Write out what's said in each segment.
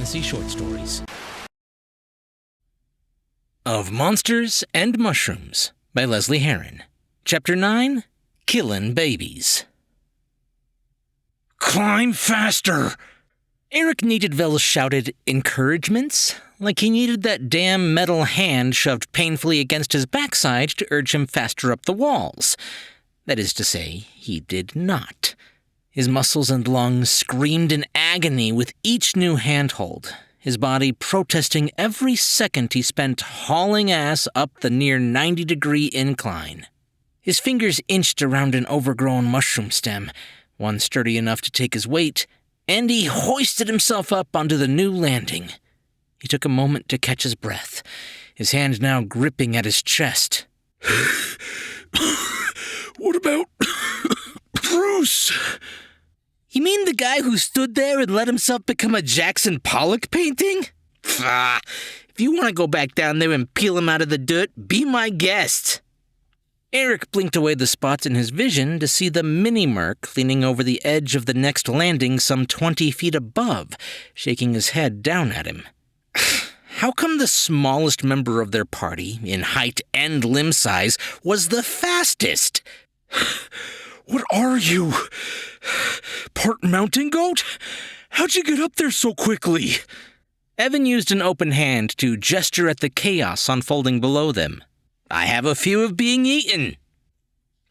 Sci-Fantasy short stories. Of Monsters and Mushrooms by Lesley Herron. Chapter 9, Killin' Babies. Climb faster! Eric needed Vel's shouted encouragements, like he needed that damn metal hand shoved painfully against his backside to urge him faster up the walls. That is to say, he did not. His muscles and lungs screamed in agony with each new handhold, his body protesting every second he spent hauling ass up the near 90-degree incline. His fingers inched around an overgrown mushroom stem, one sturdy enough to take his weight, and he hoisted himself up onto the new landing. He took a moment to catch his breath, his hand now gripping at his chest. What about Bruce? You mean the guy who stood there and let himself become a Jackson Pollock painting? If you want to go back down there and peel him out of the dirt, be my guest. Eric blinked away the spots in his vision to see the mini-merc leaning over the edge of the next landing some 20 feet above, shaking his head down at him. How come the smallest member of their party, in height and limb size, was the fastest? What are you? Part mountain goat? How'd you get up there so quickly? Evan used an open hand to gesture at the chaos unfolding below them. I have a few of being eaten.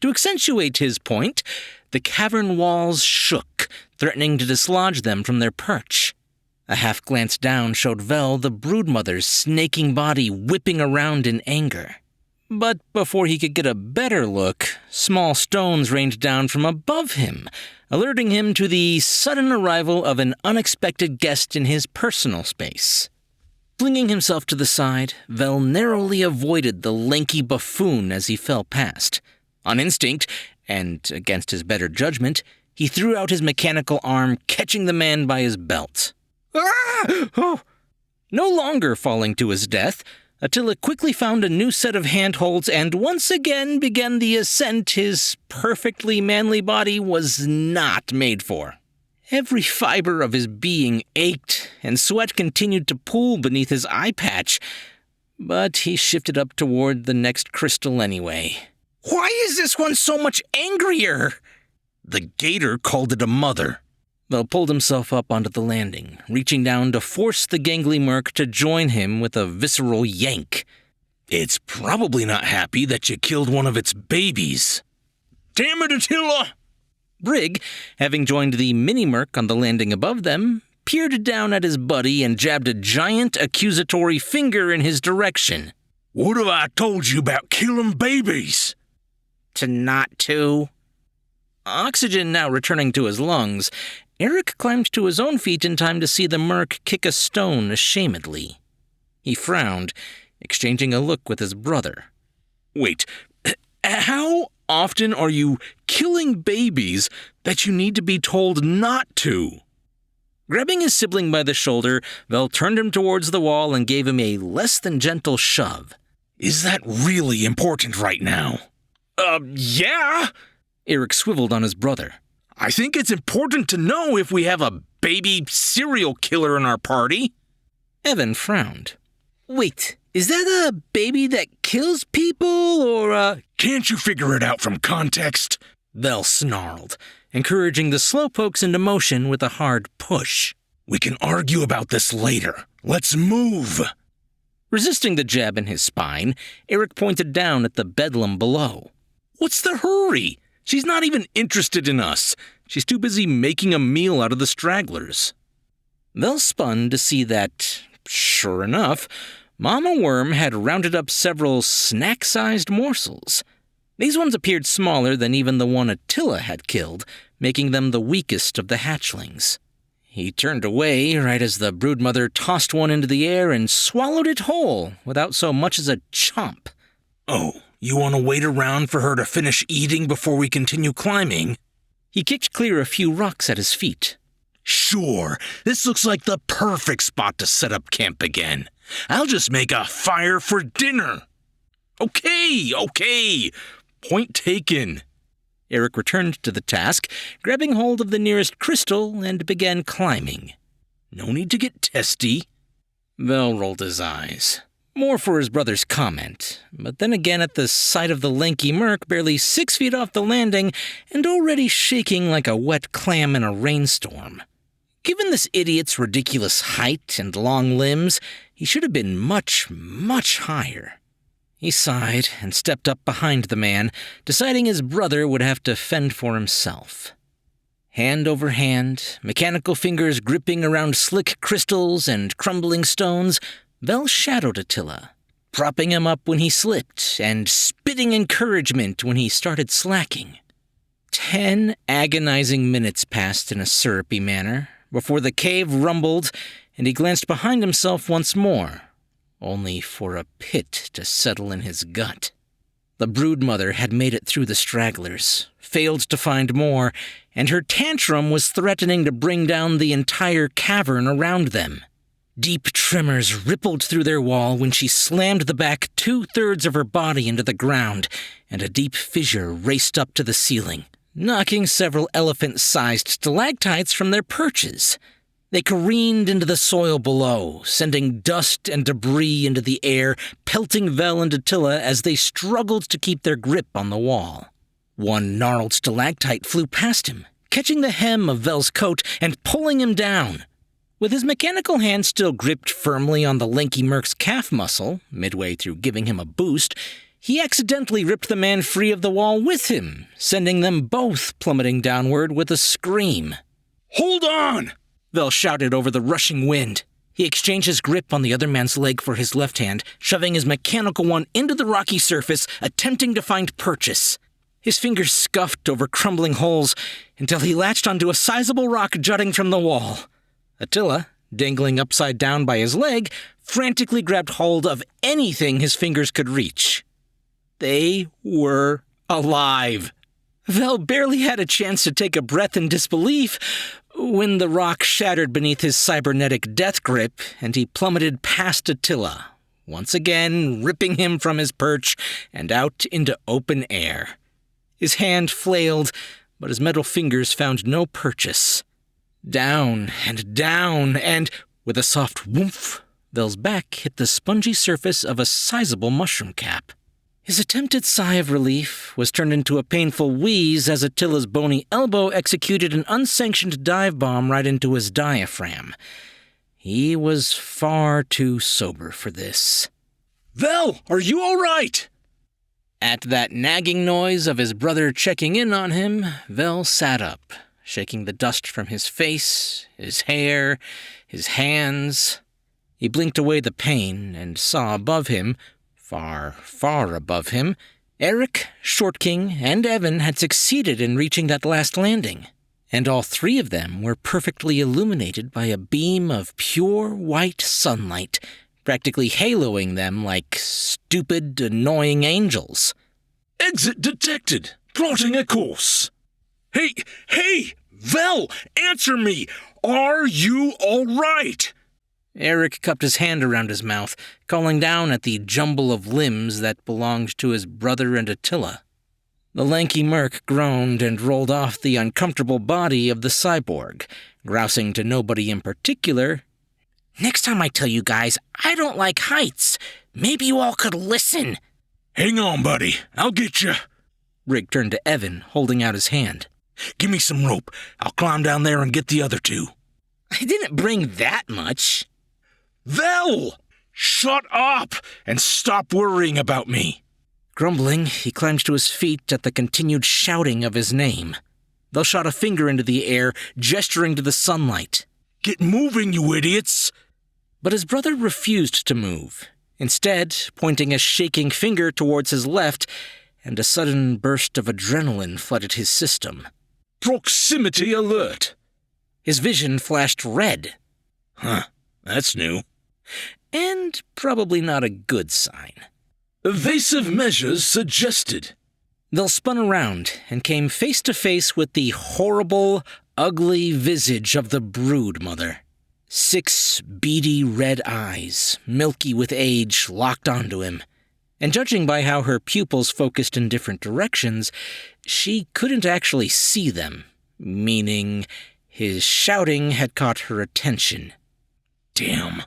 To accentuate his point, the cavern walls shook, threatening to dislodge them from their perch. A half glance down showed Vel the broodmother's snaking body whipping around in anger. But before he could get a better look, small stones rained down from above him, alerting him to the sudden arrival of an unexpected guest in his personal space. Flinging himself to the side, Vel narrowly avoided the lanky buffoon as he fell past. On instinct, and against his better judgment, he threw out his mechanical arm, catching the man by his belt. Ah! Oh! No longer falling to his death, Attila quickly found a new set of handholds and once again began the ascent his perfectly manly body was not made for. Every fiber of his being ached, and sweat continued to pool beneath his eye patch, but he shifted up toward the next crystal anyway. Why is this one so much angrier? The gator called it a mother. Vel pulled himself up onto the landing, reaching down to force the gangly merc to join him with a visceral yank. It's probably not happy that you killed one of its babies. Damn it, Attila! Brig, having joined the mini-merc on the landing above them, peered down at his buddy and jabbed a giant accusatory finger in his direction. What have I told you about killing babies? To not to. Oxygen now returning to his lungs, Eric climbed to his own feet in time to see the merc kick a stone ashamedly. He frowned, exchanging a look with his brother. Wait, how often are you killing babies that you need to be told not to? Grabbing his sibling by the shoulder, Vel turned him towards the wall and gave him a less than gentle shove. Is that really important right now? Yeah. Eric swiveled on his brother. I think it's important to know if we have a baby serial killer in our party. Evan frowned. Wait, is that a baby that kills people, or Can't you figure it out from context? Vel snarled, encouraging the slowpokes into motion with a hard push. We can argue about this later. Let's move. Resisting the jab in his spine, Eric pointed down at the bedlam below. What's the hurry? She's not even interested in us. She's too busy making a meal out of the stragglers. Vel spun to see that, sure enough, Mama Worm had rounded up several snack-sized morsels. These ones appeared smaller than even the one Attila had killed, making them the weakest of the hatchlings. He turned away right as the broodmother tossed one into the air and swallowed it whole without so much as a chomp. Oh, you want to wait around for her to finish eating before we continue climbing? He kicked clear a few rocks at his feet. Sure, this looks like the perfect spot to set up camp again. I'll just make a fire for dinner. Okay. Point taken. Eric returned to the task, grabbing hold of the nearest crystal and began climbing. No need to get testy. Vel rolled his eyes, more for his brother's comment, but then again at the sight of the lanky merc barely 6 feet off the landing and already shaking like a wet clam in a rainstorm. Given this idiot's ridiculous height and long limbs, he should have been much, much higher. He sighed and stepped up behind the man, deciding his brother would have to fend for himself. Hand over hand, mechanical fingers gripping around slick crystals and crumbling stones, Vel shadowed Attila, propping him up when he slipped and spitting encouragement when he started slacking. 10 agonizing minutes passed in a syrupy manner before the cave rumbled and he glanced behind himself once more, only for a pit to settle in his gut. The broodmother had made it through the stragglers, failed to find more, and her tantrum was threatening to bring down the entire cavern around them. Deep tremors rippled through their wall when she slammed the back 2/3 of her body into the ground, and a deep fissure raced up to the ceiling, knocking several elephant-sized stalactites from their perches. They careened into the soil below, sending dust and debris into the air, pelting Vel and Attila as they struggled to keep their grip on the wall. One gnarled stalactite flew past him, catching the hem of Vel's coat and pulling him down. With his mechanical hand still gripped firmly on the lanky merc's calf muscle, midway through giving him a boost, he accidentally ripped the man free of the wall with him, sending them both plummeting downward with a scream. Hold on! Vel shouted over the rushing wind. He exchanged his grip on the other man's leg for his left hand, shoving his mechanical one into the rocky surface, attempting to find purchase. His fingers scuffed over crumbling holes until he latched onto a sizable rock jutting from the wall. Attila, dangling upside down by his leg, frantically grabbed hold of anything his fingers could reach. They were alive. Vel barely had a chance to take a breath in disbelief when the rock shattered beneath his cybernetic death grip and he plummeted past Attila, once again ripping him from his perch and out into open air. His hand flailed, but his metal fingers found no purchase. Down, and with a soft whoomph, Vel's back hit the spongy surface of a sizable mushroom cap. His attempted sigh of relief was turned into a painful wheeze as Attila's bony elbow executed an unsanctioned dive bomb right into his diaphragm. He was far too sober for this. Vel, are you all right? At that nagging noise of his brother checking in on him, Vel sat up, shaking the dust from his face, his hair, his hands. He blinked away the pain and saw above him, far, far above him, Eric, Short King, and Evan had succeeded in reaching that last landing, and all 3 of them were perfectly illuminated by a beam of pure white sunlight, practically haloing them like stupid, annoying angels. Exit detected. Plotting a course. Hey, Vel, answer me. Are you all right? Eric cupped his hand around his mouth, calling down at the jumble of limbs that belonged to his brother and Attila. The lanky merc groaned and rolled off the uncomfortable body of the cyborg, grousing to nobody in particular, "Next time I tell you guys I don't like heights, maybe you all could listen." Hang on, buddy. I'll get you. Rick turned to Evan, holding out his hand. Give me some rope. I'll climb down there and get the other 2. I didn't bring that much. Vel! Shut up and stop worrying about me. Grumbling, he climbed to his feet at the continued shouting of his name. Vel shot a finger into the air, gesturing to the sunlight. Get moving, you idiots! But his brother refused to move, instead pointing a shaking finger towards his left, and a sudden burst of adrenaline flooded his system. Proximity alert! His vision flashed red. Huh, that's new. And probably not a good sign. Evasive measures suggested. Vel spun around and came face to face with the horrible, ugly visage of the broodmother. 6 beady red eyes, milky with age, locked onto him. And judging by how her pupils focused in different directions, she couldn't actually see them, meaning his shouting had caught her attention. Damn.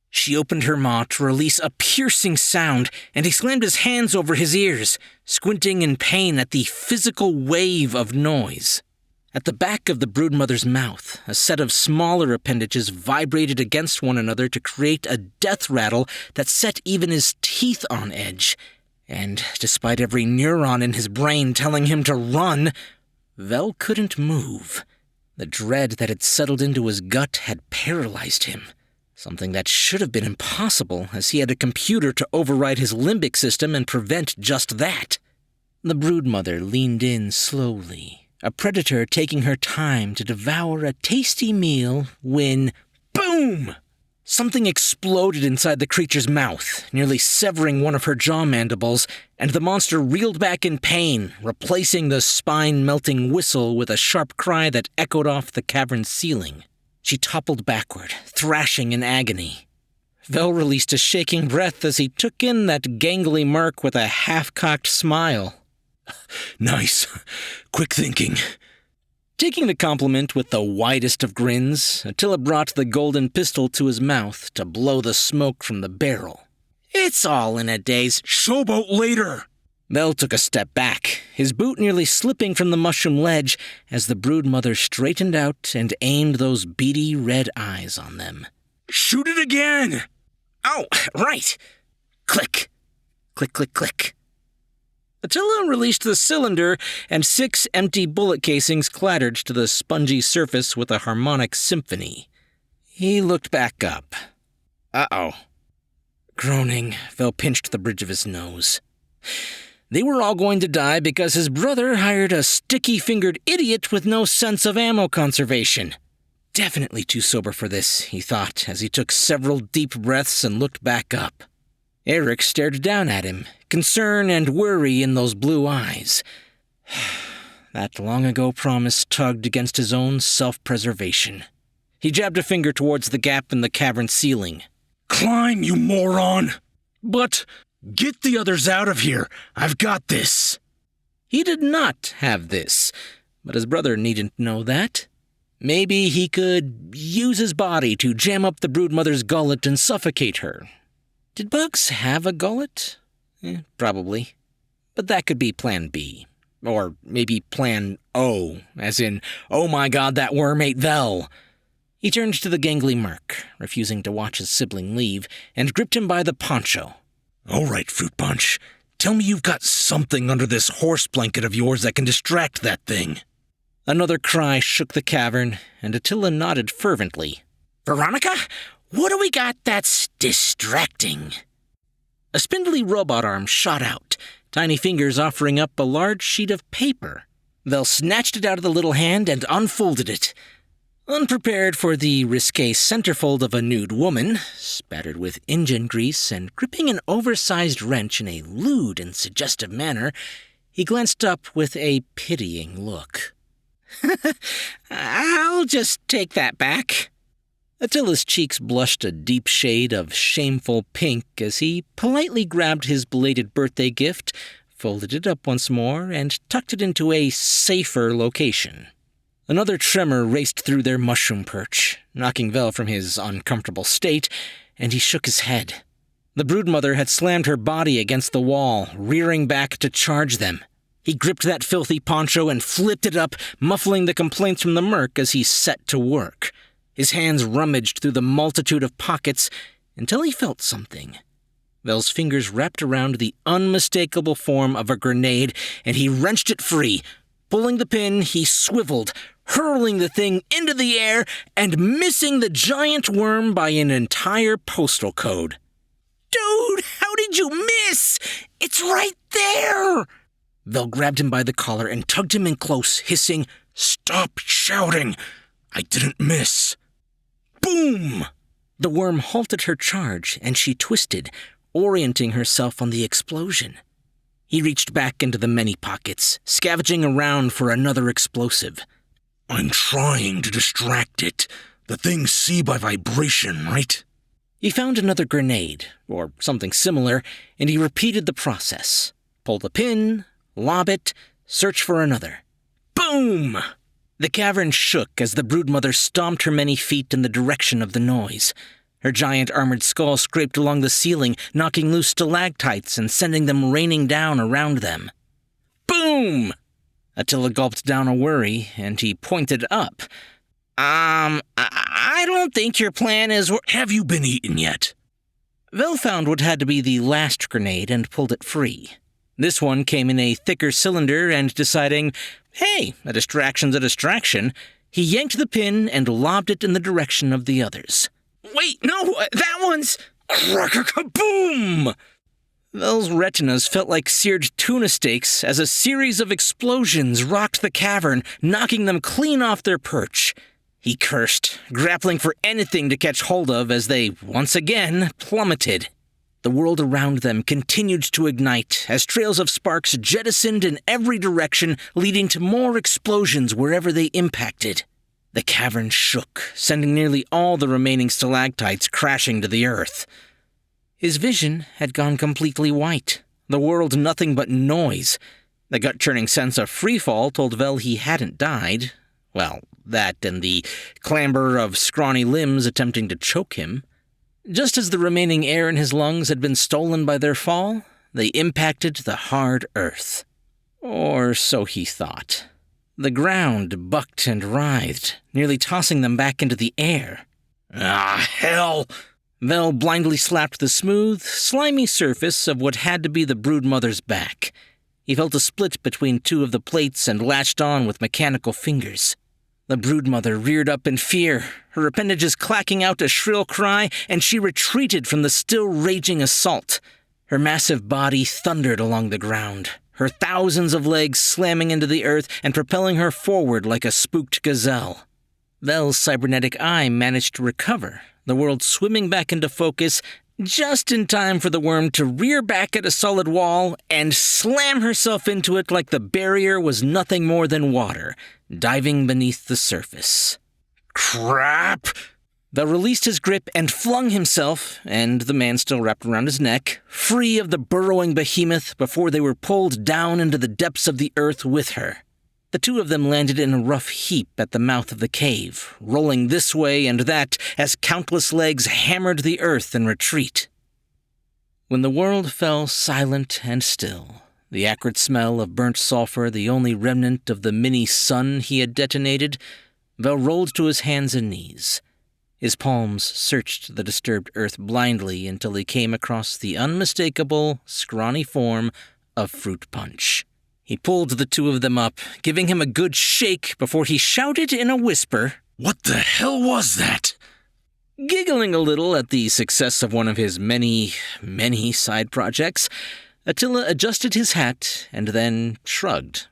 She opened her maw to release a piercing sound, and he slammed his hands over his ears, squinting in pain at the physical wave of noise. At the back of the broodmother's mouth, a set of smaller appendages vibrated against one another to create a death rattle that set even his teeth on edge. And despite every neuron in his brain telling him to run, Vel couldn't move. The dread that had settled into his gut had paralyzed him. Something that should have been impossible, as he had a computer to override his limbic system and prevent just that. The broodmother leaned in slowly, a predator taking her time to devour a tasty meal when, boom! Something exploded inside the creature's mouth, nearly severing one of her jaw mandibles, and the monster reeled back in pain, replacing the spine-melting whistle with a sharp cry that echoed off the cavern's ceiling. She toppled backward, thrashing in agony. Vel released a shaking breath as he took in that gangly merc with a half-cocked smile. Nice. Quick thinking. Taking the compliment with the widest of grins, Attila brought the golden pistol to his mouth to blow the smoke from the barrel. It's all in a daze. Showboat later! Vel took a step back, his boot nearly slipping from the mushroom ledge as the broodmother straightened out and aimed those beady red eyes on them. Shoot it again! Oh, right! Click. Click, click, click. Attila released the cylinder, and 6 empty bullet casings clattered to the spongy surface with a harmonic symphony. He looked back up. Uh-oh. Groaning, Vel pinched the bridge of his nose. They were all going to die because his brother hired a sticky-fingered idiot with no sense of ammo conservation. Definitely too sober for this, he thought, as he took several deep breaths and looked back up. Eric stared down at him, concern and worry in those blue eyes. That long-ago promise tugged against his own self-preservation. He jabbed a finger towards the gap in the cavern ceiling. Climb, you moron! But get the others out of here. I've got this. He did not have this, but his brother needn't know that. Maybe he could use his body to jam up the broodmother's gullet and suffocate her. Did bugs have a gullet? Probably. But that could be Plan B. Or maybe Plan O, as in, oh my god, that worm ate Vel. He turned to the gangly merc, refusing to watch his sibling leave, and gripped him by the poncho. All right, Fruit Punch. Tell me you've got something under this horse blanket of yours that can distract that thing. Another cry shook the cavern, and Attila nodded fervently. Veronica? What do we got that's distracting? A spindly robot arm shot out, tiny fingers offering up a large sheet of paper. Vel snatched it out of the little hand and unfolded it. Unprepared for the risque centerfold of a nude woman, spattered with engine grease and gripping an oversized wrench in a lewd and suggestive manner, he glanced up with a pitying look. I'll just take that back. Attila's cheeks blushed a deep shade of shameful pink as he politely grabbed his belated birthday gift, folded it up once more, and tucked it into a safer location. Another tremor raced through their mushroom perch, knocking Vel from his uncomfortable state, and he shook his head. The broodmother had slammed her body against the wall, rearing back to charge them. He gripped that filthy poncho and flipped it up, muffling the complaints from the merc as he set to work. His hands rummaged through the multitude of pockets until he felt something. Vel's fingers wrapped around the unmistakable form of a grenade, and he wrenched it free. Pulling the pin, he swiveled, hurling the thing into the air and missing the giant worm by an entire postal code. Dude, how did you miss? It's right there! Vel grabbed him by the collar and tugged him in close, hissing, Stop shouting! I didn't miss. Boom! The worm halted her charge, and she twisted, orienting herself on the explosion. He reached back into the many pockets, scavenging around for another explosive. I'm trying to distract it. The things see by vibration, right? He found another grenade, or something similar, and he repeated the process. Pull the pin, lob it, search for another. Boom! The cavern shook as the broodmother stomped her many feet in the direction of the noise. Her giant armored skull scraped along the ceiling, knocking loose stalactites and sending them raining down around them. Boom! Attila gulped down a worry, and he pointed up. I don't think your plan is... Have you been eaten yet? Vel found what had to be the last grenade and pulled it free. This one came in a thicker cylinder, and deciding, hey, a distraction's a distraction, he yanked the pin and lobbed it in the direction of the others. Wait, no, that one's... Crack-a-kaboom! Vel's retinas felt like seared tuna steaks as a series of explosions rocked the cavern, knocking them clean off their perch. He cursed, grappling for anything to catch hold of as they, once again, plummeted. The world around them continued to ignite as trails of sparks jettisoned in every direction, leading to more explosions wherever they impacted. The cavern shook, sending nearly all the remaining stalactites crashing to the earth. His vision had gone completely white, the world nothing but noise. The gut-churning sense of freefall told Vel he hadn't died. Well, that and the clamber of scrawny limbs attempting to choke him. Just as the remaining air in his lungs had been stolen by their fall, they impacted the hard earth. Or so he thought. The ground bucked and writhed, nearly tossing them back into the air. Ah, hell! Vel blindly slapped the smooth, slimy surface of what had to be the broodmother's back. He felt a split between two of the plates and latched on with mechanical fingers. The broodmother reared up in fear, her appendages clacking out a shrill cry, and she retreated from the still raging assault. Her massive body thundered along the ground, her thousands of legs slamming into the earth and propelling her forward like a spooked gazelle. Vel's cybernetic eye managed to recover, the world swimming back into focus just in time for the worm to rear back at a solid wall and slam herself into it like the barrier was nothing more than water, diving beneath the surface. Crap! Vel released his grip and flung himself, and the man still wrapped around his neck, free of the burrowing behemoth before they were pulled down into the depths of the earth with her. The two of them landed in a rough heap at the mouth of the cave, rolling this way and that as countless legs hammered the earth in retreat. When the world fell silent and still, the acrid smell of burnt sulfur the only remnant of the mini-sun he had detonated, Vel rolled to his hands and knees. His palms searched the disturbed earth blindly until he came across the unmistakable, scrawny form of Fruit Punch. He pulled the two of them up, giving him a good shake before he shouted in a whisper, "What the hell was that?" Giggling a little at the success of one of his many, many side projects, Attila adjusted his hat and then shrugged.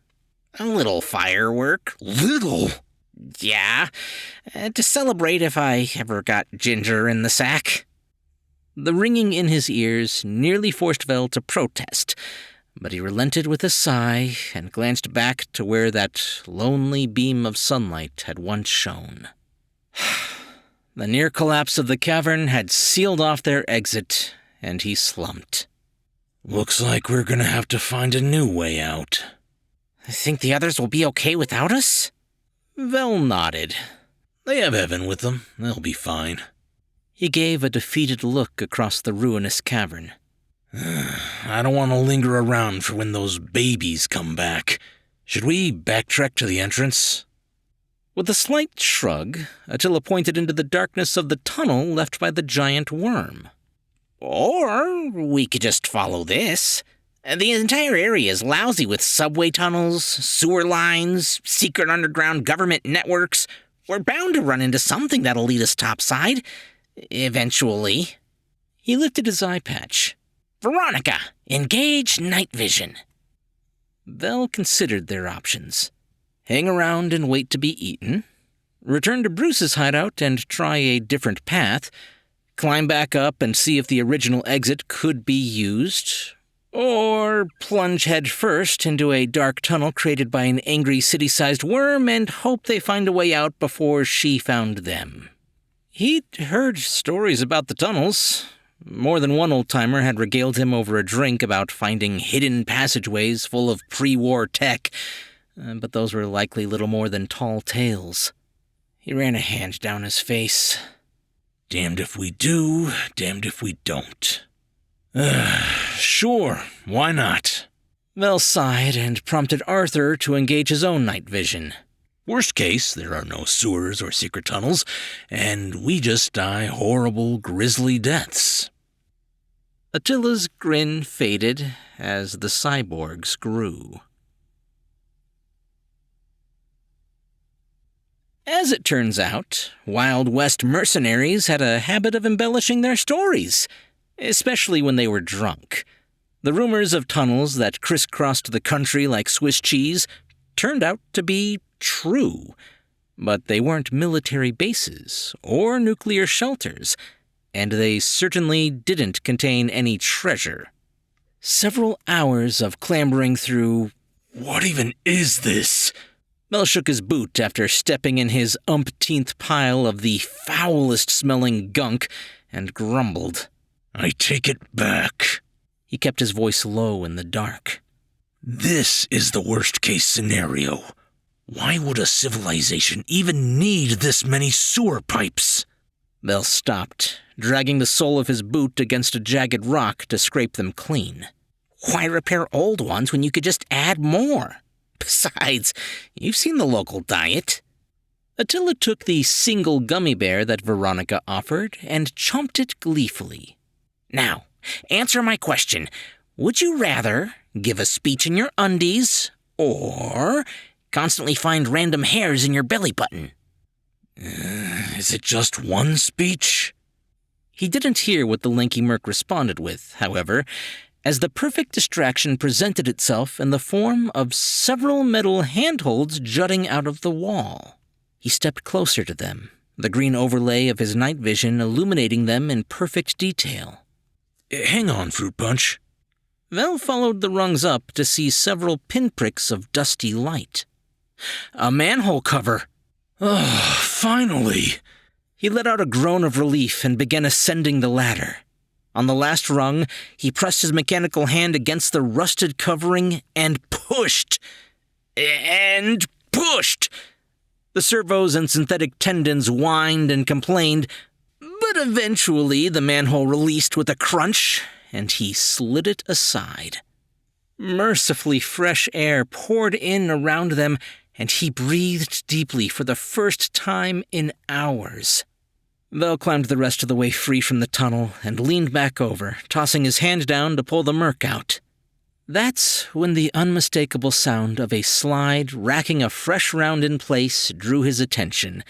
"A little firework." Little? "Yeah, to celebrate if I ever got ginger in the sack." The ringing in his ears nearly forced Vel to protest, but he relented with a sigh and glanced back to where that lonely beam of sunlight had once shone. The near collapse of the cavern had sealed off their exit, and he slumped. "Looks like we're gonna have to find a new way out." "Think the others will be okay without us?" Vel nodded. "They have Evan with them. They'll be fine." He gave a defeated look across the ruinous cavern. "I don't want to linger around for when those babies come back. Should we backtrack to the entrance?" With a slight shrug, Attila pointed into the darkness of the tunnel left by the giant worm. "Or we could just follow this. The entire area is lousy with subway tunnels, sewer lines, secret underground government networks. We're bound to run into something that'll lead us topside. Eventually." He lifted his eye patch. "Veronica, engage night vision." Vel considered their options. Hang around and wait to be eaten, return to Bruce's hideout and try a different path, climb back up and see if the original exit could be used, or plunge headfirst into a dark tunnel created by an angry city-sized worm and hope they find a way out before she found them. He'd heard stories about the tunnels. More than one old-timer had regaled him over a drink about finding hidden passageways full of pre-war tech, but those were likely little more than tall tales. He ran a hand down his face. Damned if we do, damned if we don't. Sure, why not? Vel sighed and prompted Arthur to engage his own night vision. Worst case, there are no sewers or secret tunnels, and we just die horrible, grisly deaths. Attila's grin faded as the cyborgs grew. As it turns out, Wild West mercenaries had a habit of embellishing their stories, especially when they were drunk. The rumors of tunnels that crisscrossed the country like Swiss cheese turned out to be true, but they weren't military bases or nuclear shelters, and they certainly didn't contain any treasure. Several hours of clambering through... What even is this? Mel shook his boot after stepping in his umpteenth pile of the foulest-smelling gunk and grumbled. I take it back. He kept his voice low in the dark. This is the worst-case scenario. Why would a civilization even need this many sewer pipes? Mel stopped, dragging the sole of his boot against a jagged rock to scrape them clean. Why repair old ones when you could just add more? Besides, you've seen the local diet. Attila took the single gummy bear that Veronica offered and chomped it gleefully. Now, answer my question. Would you rather give a speech in your undies or constantly find random hairs in your belly button? Is it just one speech? He didn't hear what the lanky merc responded with, however, as the perfect distraction presented itself in the form of several metal handholds jutting out of the wall. He stepped closer to them, the green overlay of his night vision illuminating them in perfect detail. Hang on, Fruit Punch. Vel followed the rungs up to see several pinpricks of dusty light. A manhole cover. Oh, finally! He let out a groan of relief and began ascending the ladder. On the last rung, he pressed his mechanical hand against the rusted covering and pushed. And pushed! The servos and synthetic tendons whined and complained, but eventually the manhole released with a crunch, and he slid it aside. Mercifully fresh air poured in around them, and he breathed deeply for the first time in hours. Vel climbed the rest of the way free from the tunnel and leaned back over, tossing his hand down to pull the merc out. That's when the unmistakable sound of a slide racking a fresh round in place drew his attention,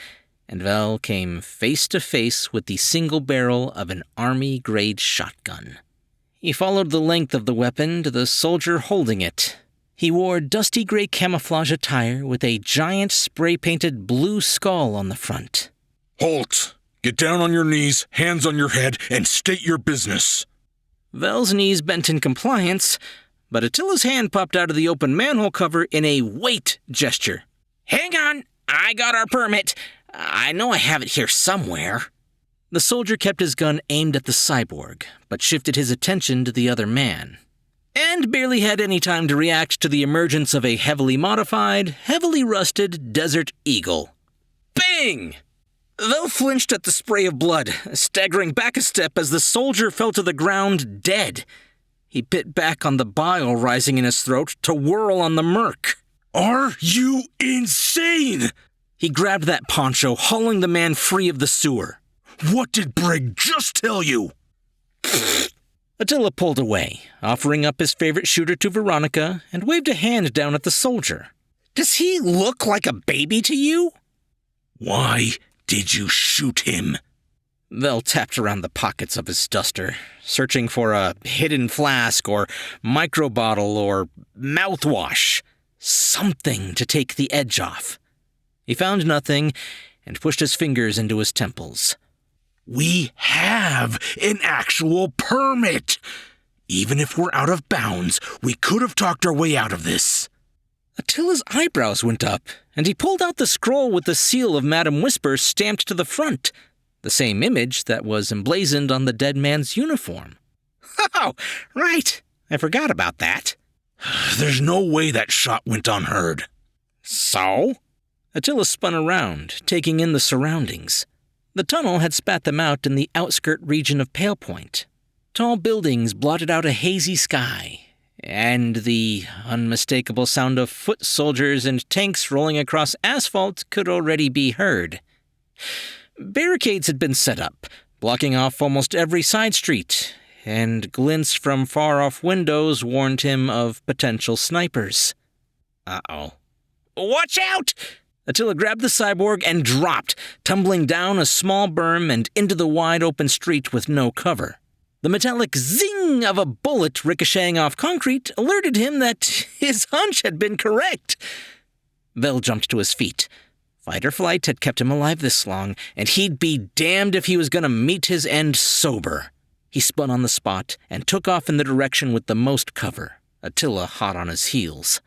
and Vel came face to face with the single barrel of an army-grade shotgun. He followed the length of the weapon to the soldier holding it. He wore dusty gray camouflage attire with a giant spray-painted blue skull on the front. Halt! Get down on your knees, hands on your head, and state your business. Vel's knees bent in compliance, but Attila's hand popped out of the open manhole cover in a wait gesture. Hang on, I got our permit. I know I have it here somewhere. The soldier kept his gun aimed at the cyborg, but shifted his attention to the other man, and barely had any time to react to the emergence of a heavily modified, heavily rusted Desert Eagle. Bang! Vel flinched at the spray of blood, staggering back a step as the soldier fell to the ground dead. He bit back on the bile rising in his throat to whirl on the merc. Are you insane? He grabbed that poncho, hauling the man free of the sewer. What did Brig just tell you? Attila pulled away, offering up his favorite shooter to Veronica, and waved a hand down at the soldier. Does he look like a baby to you? Why did you shoot him? Vel tapped around the pockets of his duster, searching for a hidden flask or microbottle or mouthwash. Something to take the edge off. He found nothing and pushed his fingers into his temples. We have an actual permit. Even if we're out of bounds, we could have talked our way out of this. Attila's eyebrows went up, and he pulled out the scroll with the seal of Madam Whisper stamped to the front, the same image that was emblazoned on the dead man's uniform. Oh, right. I forgot about that. There's no way that shot went unheard. So? Attila spun around, taking in the surroundings. The tunnel had spat them out in the outskirt region of Pale Point. Tall buildings blotted out a hazy sky, and the unmistakable sound of foot soldiers and tanks rolling across asphalt could already be heard. Barricades had been set up, blocking off almost every side street, and glints from far-off windows warned him of potential snipers. Uh-oh. Watch out! Attila grabbed the cyborg and dropped, tumbling down a small berm and into the wide-open street with no cover. The metallic zing of a bullet ricocheting off concrete alerted him that his hunch had been correct. Vel jumped to his feet. Fight or flight had kept him alive this long, and he'd be damned if he was going to meet his end sober. He spun on the spot and took off in the direction with the most cover, Attila hot on his heels.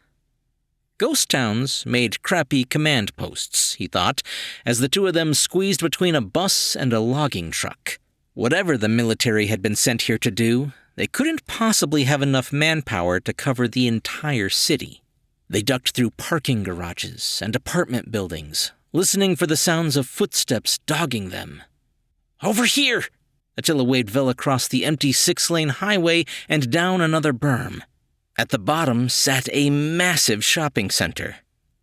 Ghost towns made crappy command posts, he thought, as the two of them squeezed between a bus and a logging truck. Whatever the military had been sent here to do, they couldn't possibly have enough manpower to cover the entire city. They ducked through parking garages and apartment buildings, listening for the sounds of footsteps dogging them. Over here! Attila waved Vel across the empty 6-lane highway and down another berm. At the bottom sat a massive shopping center.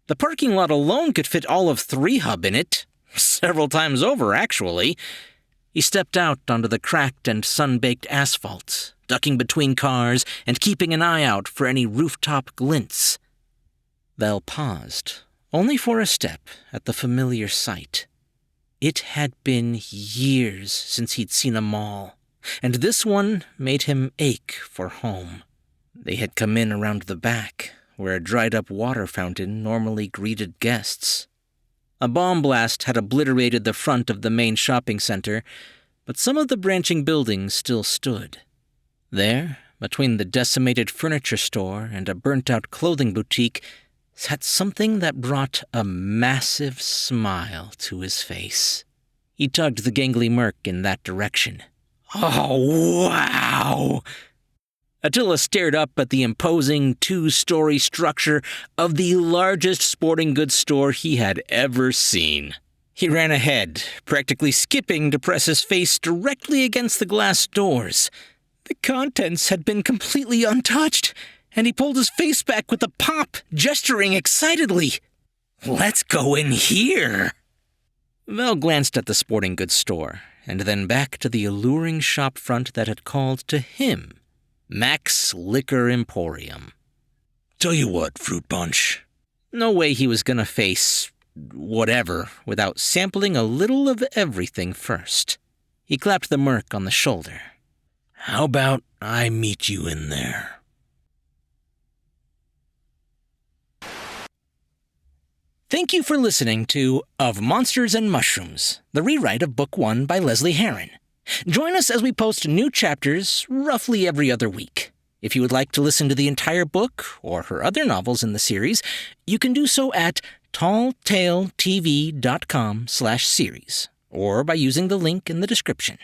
The parking lot alone could fit all of 3 Hub in it. Several times over, actually. He stepped out onto the cracked and sun-baked asphalt, ducking between cars and keeping an eye out for any rooftop glints. Vel paused, only for a step at the familiar sight. It had been years since he'd seen a mall, and this one made him ache for home. They had come in around the back, where a dried-up water fountain normally greeted guests. A bomb blast had obliterated the front of the main shopping center, but some of the branching buildings still stood. There, between the decimated furniture store and a burnt-out clothing boutique, sat something that brought a massive smile to his face. He tugged the gangly merc in that direction. Oh, wow! Attila stared up at the imposing 2-story structure of the largest sporting goods store he had ever seen. He ran ahead, practically skipping to press his face directly against the glass doors. The contents had been completely untouched, and he pulled his face back with a pop, gesturing excitedly. Let's go in here! Vel glanced at the sporting goods store, and then back to the alluring shop front that had called to him. Max Liquor Emporium. Tell you what, Fruit Punch. No way he was gonna face whatever without sampling a little of everything first. He clapped the merc on the shoulder. How about I meet you in there? Thank you for listening to Of Monsters and Mushrooms, the rewrite of Book 1 by Lesley Herron. Join us as we post new chapters roughly every other week. If you would like to listen to the entire book, or her other novels in the series, you can do so at talltaletv.com/series, or by using the link in the description.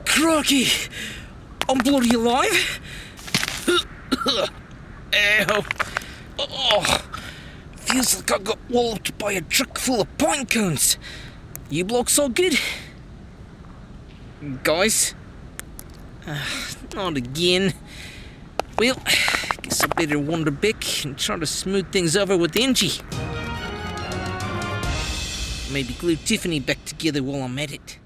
Crocky! I'm bloody alive! Ow! Oh! Feels like I got walloped by a truck full of pine cones. You blokes all good? Guys? Not again. Well, guess I better wander back and try to smooth things over with Angie. Maybe glue Tiffany back together while I'm at it.